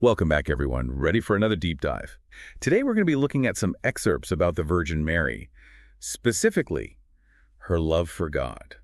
Welcome back, everyone. Ready for another deep dive. Today we're going to be looking at some excerpts about the Virgin Mary, specifically her love for God.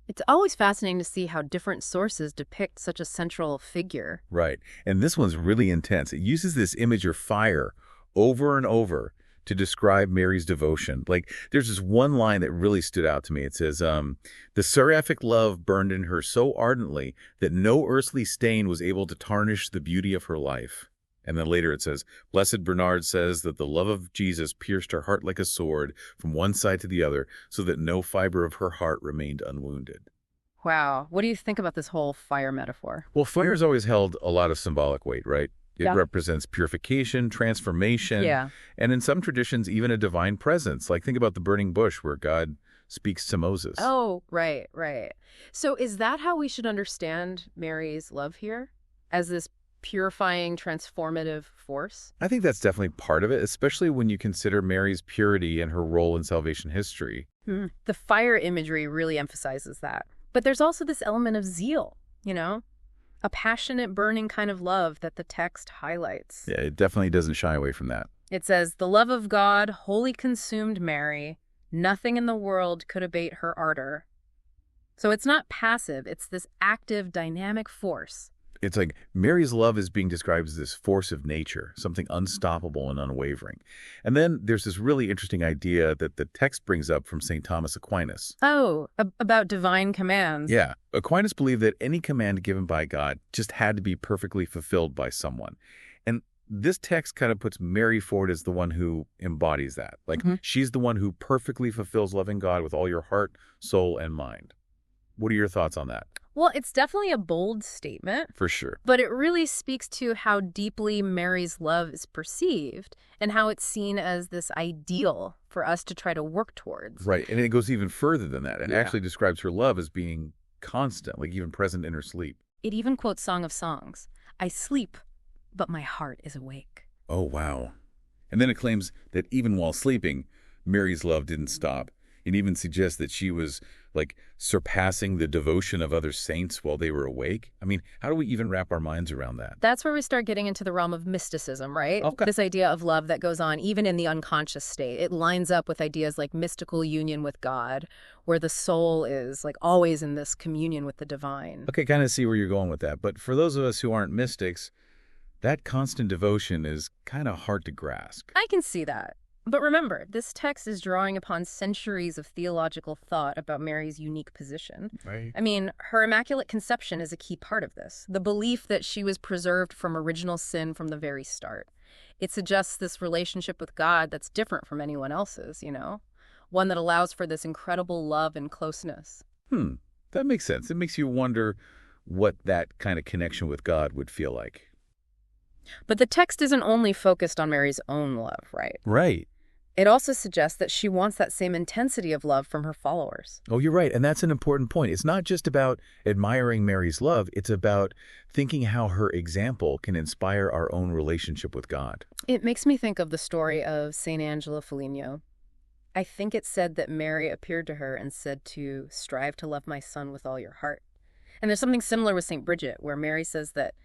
It's always fascinating to see how different sources depict such a central figure. Right. And this one's really intense. It uses this image of fire over and over to describe Mary's devotion. Like, there's this one line that really stood out to me. It says, the seraphic love burned in her so ardently that no earthly stain was able to tarnish the beauty of her life. And then later it says, Blessed Bernard says that the love of Jesus pierced her heart like a sword from one side to the other, so that no fiber of her heart remained unwounded. Wow. What do you think about this whole fire metaphor? Well, fire's always held a lot of symbolic weight, right? It Yeah. represents purification, transformation, Yeah. and in some traditions, even a divine presence. Like, think about the burning bush where God speaks to Moses. Oh, right, right. So is that how we should understand Mary's love here? As this purifying, transformative force? I think that's definitely part of it, especially when you consider Mary's purity and her role in salvation history. The fire imagery really emphasizes that. But there's also this element of zeal, a passionate, burning kind of love that the text highlights. Yeah, it definitely doesn't shy away from that. It says, the love of God wholly consumed Mary. Nothing in the world could abate her ardor. So it's not passive. It's this active, dynamic force. It's like Mary's love is being described as this force of nature, something unstoppable and unwavering. And then there's this really interesting idea that the text brings up from St. Thomas Aquinas. Oh, about divine commands. Yeah, Aquinas believed that any command given by God just had to be perfectly fulfilled by someone. And this text kind of puts Mary forward as the one who embodies that. Like, she's the one who perfectly fulfills loving God with all your heart, soul, and mind. What are your thoughts on that? Well, it's definitely a bold statement. For sure. But it really speaks to how deeply Mary's love is perceived and how it's seen as this ideal for us to try to work towards. Right. And it goes even further than that and Yeah. actually describes her love as being constant, like even present in her sleep. It even quotes Song of Songs. I sleep, but my heart is awake. Oh, wow. And then it claims that even while sleeping, Mary's love didn't stop. It even suggests that she was, like, surpassing the devotion of other saints while they were awake. I mean, how do we even wrap our minds around that? That's where we start getting into the realm of mysticism, right? Okay. This idea of love that goes on even in the unconscious state. It lines up with ideas like mystical union with God, where the soul is, like, always in this communion with the divine. Okay, kind of see where you're going with that. But for those of us who aren't mystics, that constant devotion is kind of hard to grasp. I can see that. But remember, this text is drawing upon centuries of theological thought about Mary's unique position. Right. I mean, her Immaculate Conception is a key part of this, the belief that she was preserved from original sin from the very start. It suggests this relationship with God that's different from anyone else's, one that allows for this incredible love and closeness. That makes sense. It makes you wonder what that kind of connection with God would feel like. But the text isn't only focused on Mary's own love, right? Right. It also suggests that she wants that same intensity of love from her followers. Oh, you're right. And that's an important point. It's not just about admiring Mary's love. It's about thinking how her example can inspire our own relationship with God. It makes me think of the story of St. Angela Foligno. I think it said that Mary appeared to her and said to strive to love my son with all your heart. And there's something similar with St. Bridget, where Mary says that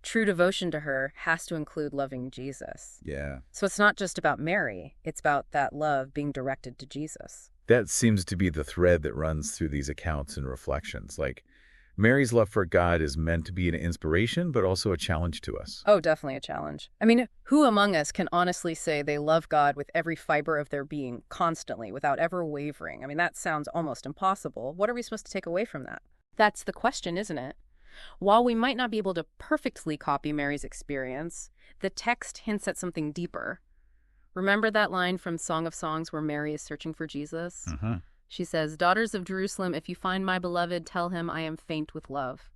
true devotion to her has to include loving Jesus. Yeah. So it's not just about Mary. It's about that love being directed to Jesus. That seems to be the thread that runs through these accounts and reflections. Like, Mary's love for God is meant to be an inspiration, but also a challenge to us. Oh, definitely a challenge. I mean, who among us can honestly say they love God with every fiber of their being constantly without ever wavering? I mean, that sounds almost impossible. What are we supposed to take away from that? That's the question, isn't it? While we might not be able to perfectly copy Mary's experience, the text hints at something deeper. Remember that line from Song of Songs where Mary is searching for Jesus? She says, Daughters of Jerusalem, if you find my beloved, tell him I am faint with love.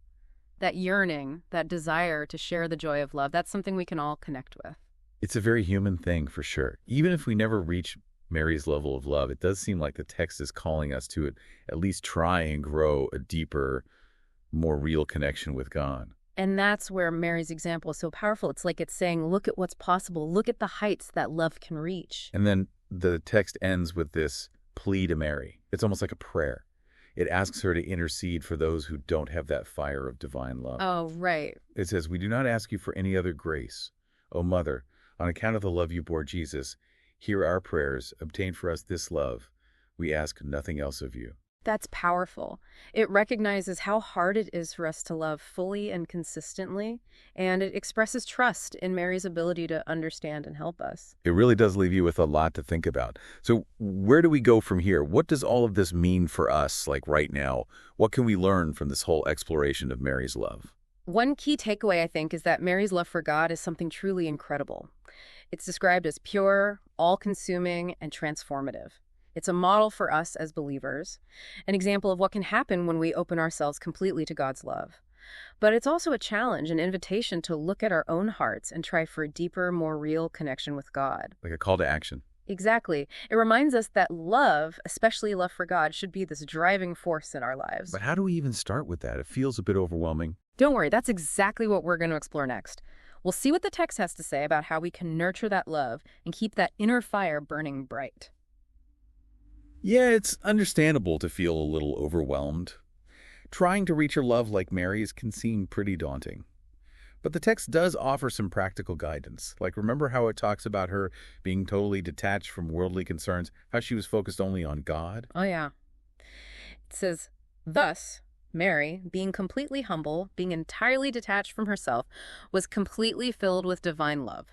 That yearning, that desire to share the joy of love, that's something we can all connect with. It's a very human thing, for sure. Even if we never reach Mary's level of love, it does seem like the text is calling us to at least try and grow a deeper, more real connection with God. And that's where Mary's example is so powerful. It's like it's saying, look at what's possible. Look at the heights that love can reach. And then the text ends with this plea to Mary. It's almost like a prayer. it asks her to intercede for those who don't have that fire of divine love. Oh, right. It says, "We do not ask you for any other grace. O Mother, on account of the love you bore Jesus, hear our prayers, obtain for us this love. We ask nothing else of you." That's powerful. It recognizes how hard it is for us to love fully and consistently, and it expresses trust in Mary's ability to understand and help us. It really does leave you with a lot to think about. So where do we go from here? What does all of this mean for us, like right now? What can we learn from this whole exploration of Mary's love? One key takeaway, I think, is that Mary's love for God is something truly incredible. It's described as pure, all-consuming, and transformative. It's a model for us as believers, an example of what can happen when we open ourselves completely to God's love. But it's also a challenge, an invitation to look at our own hearts and try for a deeper, more real connection with God. Like a call to action. Exactly. It reminds us that love, especially love for God, should be this driving force in our lives. But how do we even start with that? It feels a bit overwhelming. Don't worry, that's exactly what we're going to explore next. We'll see what the text has to say about how we can nurture that love and keep that inner fire burning bright. Yeah, it's understandable to feel a little overwhelmed. Trying to reach your love like Mary's can seem pretty daunting. But the text does offer some practical guidance. Like, remember how it talks about her being totally detached from worldly concerns, how she was focused only on God? Oh, yeah. It says, "Thus, Mary, being completely humble, being entirely detached from herself, was completely filled with divine love."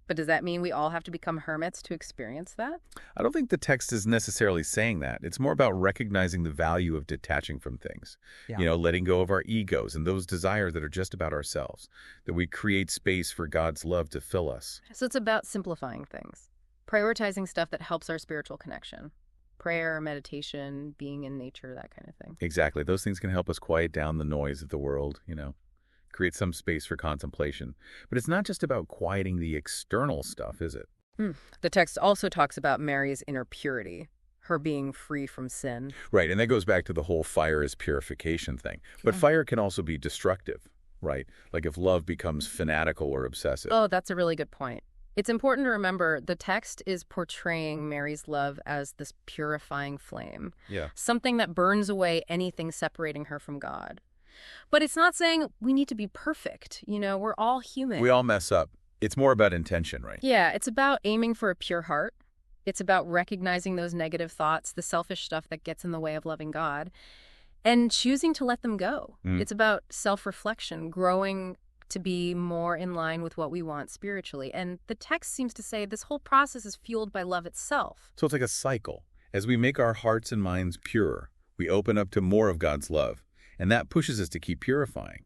But does that mean we all have to become hermits to experience that? I don't think the text is necessarily saying that. It's more about recognizing the value of detaching from things. Yeah. Letting go of our egos and those desires that are just about ourselves. That we create space for God's love to fill us. So it's about simplifying things, prioritizing stuff that helps our spiritual connection. Prayer, meditation, being in nature, that kind of thing. Exactly. Those things can help us quiet down the noise of the world, create some space for contemplation. But it's not just about quieting the external stuff, is it? The text also talks about Mary's inner purity, her being free from sin. Right, and that goes back to the whole fire is purification thing. But fire can also be destructive, right? Like if love becomes fanatical or obsessive. Oh, that's a really good point. It's important to remember the text is portraying Mary's love as this purifying flame. Yeah. Something that burns away anything separating her from God. But it's not saying we need to be perfect. We're all human. We all mess up. It's more about intention, right? Yeah, it's about aiming for a pure heart. It's about recognizing those negative thoughts, the selfish stuff that gets in the way of loving God, and choosing to let them go. It's about self-reflection, growing to be more in line with what we want spiritually. And the text seems to say this whole process is fueled by love itself. So it's like a cycle. As we make our hearts and minds pure, we open up to more of God's love. And that pushes us to keep purifying.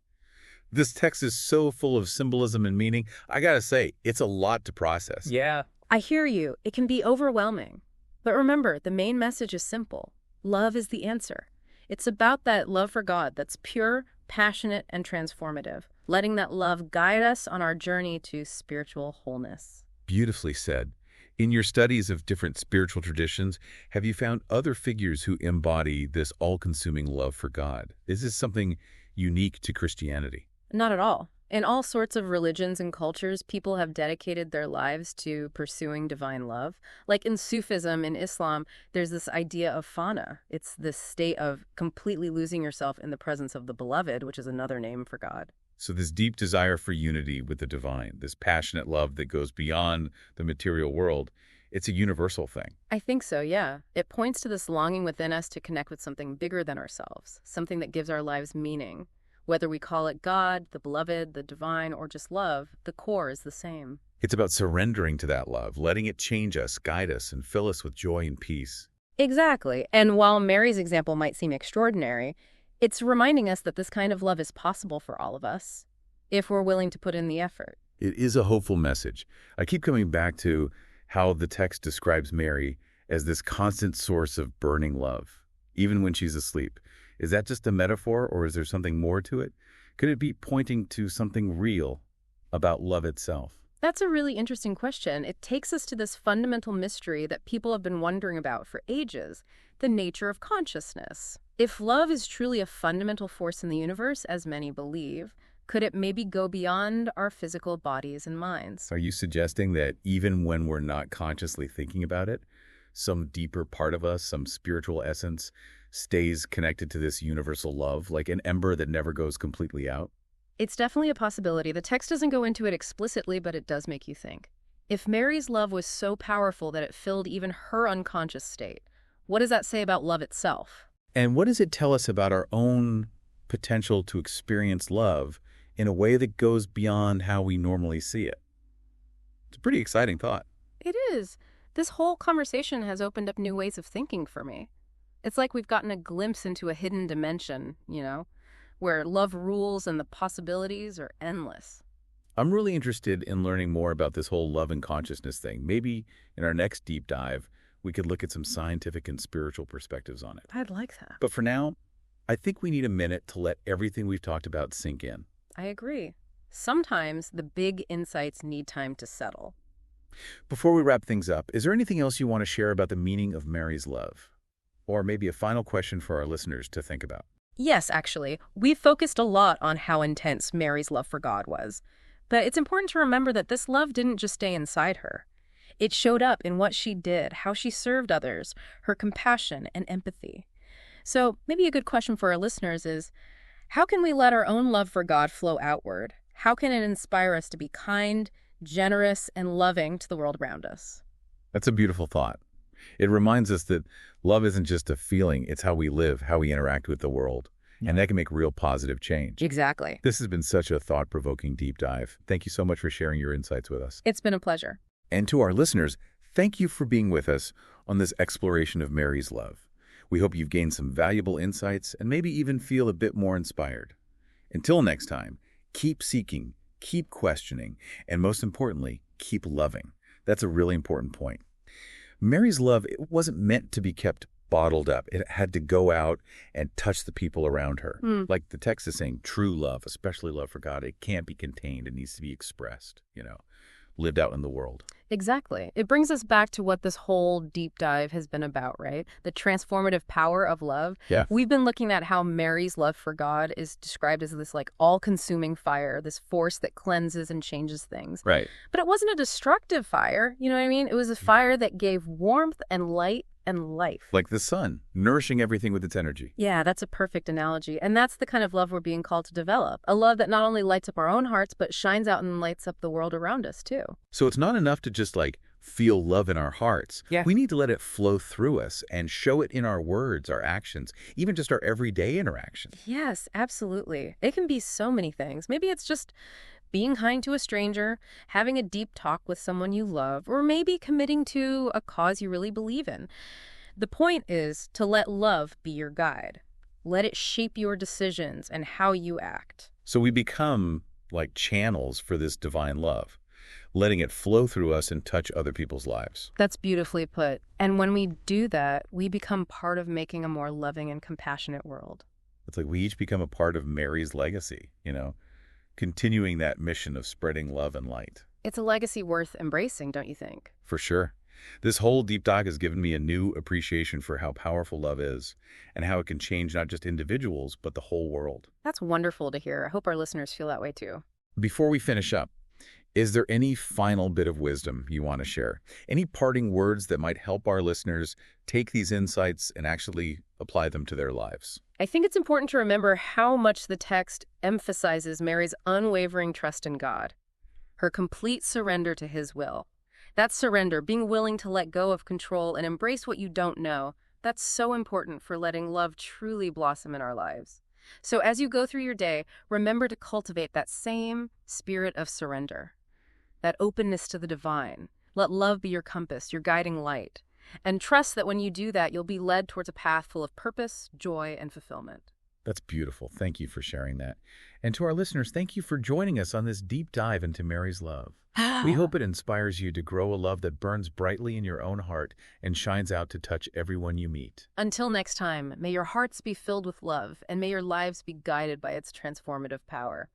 This text is so full of symbolism and meaning. I gotta say, it's a lot to process. Yeah. I hear you. It can be overwhelming. But remember, the main message is simple. Love is the answer. It's about that love for God that's pure, passionate, and transformative, letting that love guide us on our journey to spiritual wholeness. Beautifully said. In your studies of different spiritual traditions, have you found other figures who embody this all-consuming love for God? Is this something unique to Christianity? Not at all. In all sorts of religions and cultures, people have dedicated their lives to pursuing divine love. Like in Sufism in Islam, there's this idea of fana. It's this state of completely losing yourself in the presence of the beloved, which is another name for God. So this deep desire for unity with the divine, this passionate love that goes beyond the material world, it's a universal thing. I think so, yeah. It points to this longing within us to connect with something bigger than ourselves, something that gives our lives meaning. Whether we call it God, the beloved, the divine, or just love, the core is the same. It's about surrendering to that love, letting it change us, guide us, and fill us with joy and peace. Exactly. And while Mary's example might seem extraordinary, it's reminding us that this kind of love is possible for all of us, if we're willing to put in the effort. It is a hopeful message. I keep coming back to how the text describes Mary as this constant source of burning love, even when she's asleep. Is that just a metaphor, or is there something more to it? Could it be pointing to something real about love itself? That's a really interesting question. It takes us to this fundamental mystery that people have been wondering about for ages, the nature of consciousness. If love is truly a fundamental force in the universe, as many believe, could it maybe go beyond our physical bodies and minds? Are you suggesting that even when we're not consciously thinking about it, some deeper part of us, some spiritual essence, stays connected to this universal love, like an ember that never goes completely out? It's definitely a possibility. The text doesn't go into it explicitly, but it does make you think. If Mary's love was so powerful that it filled even her unconscious state, what does that say about love itself? And what does it tell us about our own potential to experience love in a way that goes beyond how we normally see it? It's a pretty exciting thought. It is. This whole conversation has opened up new ways of thinking for me. It's like we've gotten a glimpse into a hidden dimension, where love rules and the possibilities are endless. I'm really interested in learning more about this whole love and consciousness thing. Maybe in our next deep dive, we could look at some scientific and spiritual perspectives on it. I'd like that. But for now, I think we need a minute to let everything we've talked about sink in. I agree. Sometimes the big insights need time to settle. Before we wrap things up, is there anything else you want to share about the meaning of Mary's love? Or maybe a final question for our listeners to think about? Yes, actually. We've focused a lot on how intense Mary's love for God was. But it's important to remember that this love didn't just stay inside her. It showed up in what she did, how she served others, her compassion and empathy. So maybe a good question for our listeners is, how can we let our own love for God flow outward? How can it inspire us to be kind, generous, and loving to the world around us? That's a beautiful thought. It reminds us that love isn't just a feeling, it's how we live, how we interact with the world. And that can make real positive change. Exactly. This has been such a thought-provoking deep dive. Thank you so much for sharing your insights with us. It's been a pleasure. And to our listeners, thank you for being with us on this exploration of Mary's love. We hope you've gained some valuable insights and maybe even feel a bit more inspired. Until next time, keep seeking, keep questioning, and most importantly, keep loving. That's a really important point. Mary's love, it wasn't meant to be kept bottled up. It had to go out and touch the people around her. Like the text is saying, true love, especially love for God, it can't be contained. It needs to be expressed, lived out in the world. Exactly. It brings us back to what this whole deep dive has been about, right? The transformative power of love. Yeah. We've been looking at how Mary's love for God is described as this all-consuming fire, this force that cleanses and changes things. Right. But it wasn't a destructive fire, you know what I mean? It was a fire that gave warmth and light and life. Like the sun, nourishing everything with its energy. Yeah, that's a perfect analogy. And that's the kind of love we're being called to develop. A love that not only lights up our own hearts, but shines out and lights up the world around us, too. So it's not enough to just feel love in our hearts. Yeah. We need to let it flow through us and show it in our words, our actions, even just our everyday interactions. Yes, absolutely. It can be so many things. Maybe it's just being kind to a stranger, having a deep talk with someone you love, or maybe committing to a cause you really believe in. The point is to let love be your guide. Let it shape your decisions and how you act. So we become like channels for this divine love, letting it flow through us and touch other people's lives. That's beautifully put. And when we do that, we become part of making a more loving and compassionate world. It's like we each become a part of Mary's legacy, continuing that mission of spreading love and light. It's a legacy worth embracing, don't you think? For sure. This whole deep dive has given me a new appreciation for how powerful love is and how it can change not just individuals, but the whole world. That's wonderful to hear. I hope our listeners feel that way too. Before we finish up, is there any final bit of wisdom you want to share? Any parting words that might help our listeners take these insights and actually apply them to their lives? I think it's important to remember how much the text emphasizes Mary's unwavering trust in God, her complete surrender to His will. That surrender, being willing to let go of control and embrace what you don't know, that's so important for letting love truly blossom in our lives. So as you go through your day, remember to cultivate that same spirit of surrender, that openness to the divine. Let love be your compass, your guiding light. And trust that when you do that, you'll be led towards a path full of purpose, joy, and fulfillment. That's beautiful. Thank you for sharing that. And to our listeners, thank you for joining us on this deep dive into Mary's love. We hope it inspires you to grow a love that burns brightly in your own heart and shines out to touch everyone you meet. Until next time, may your hearts be filled with love, and may your lives be guided by its transformative power.